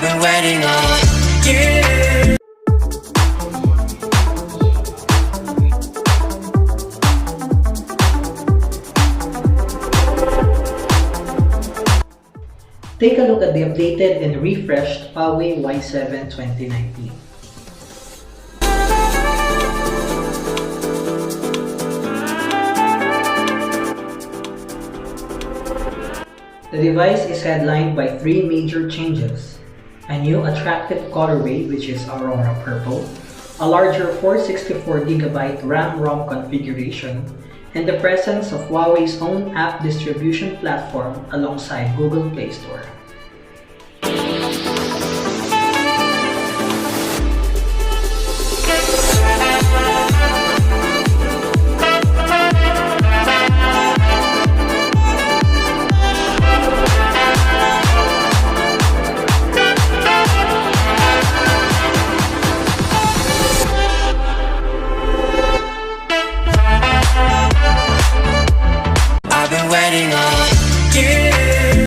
I've been waiting on you. Take a look at the updated and refreshed Huawei Y7 2019. The device is headlined by three major changes: a new attractive colorway, which is Aurora Purple, a larger 464GB RAM-ROM configuration, and the presence of Huawei's own app distribution platform alongside Google Play Store. I've been waiting on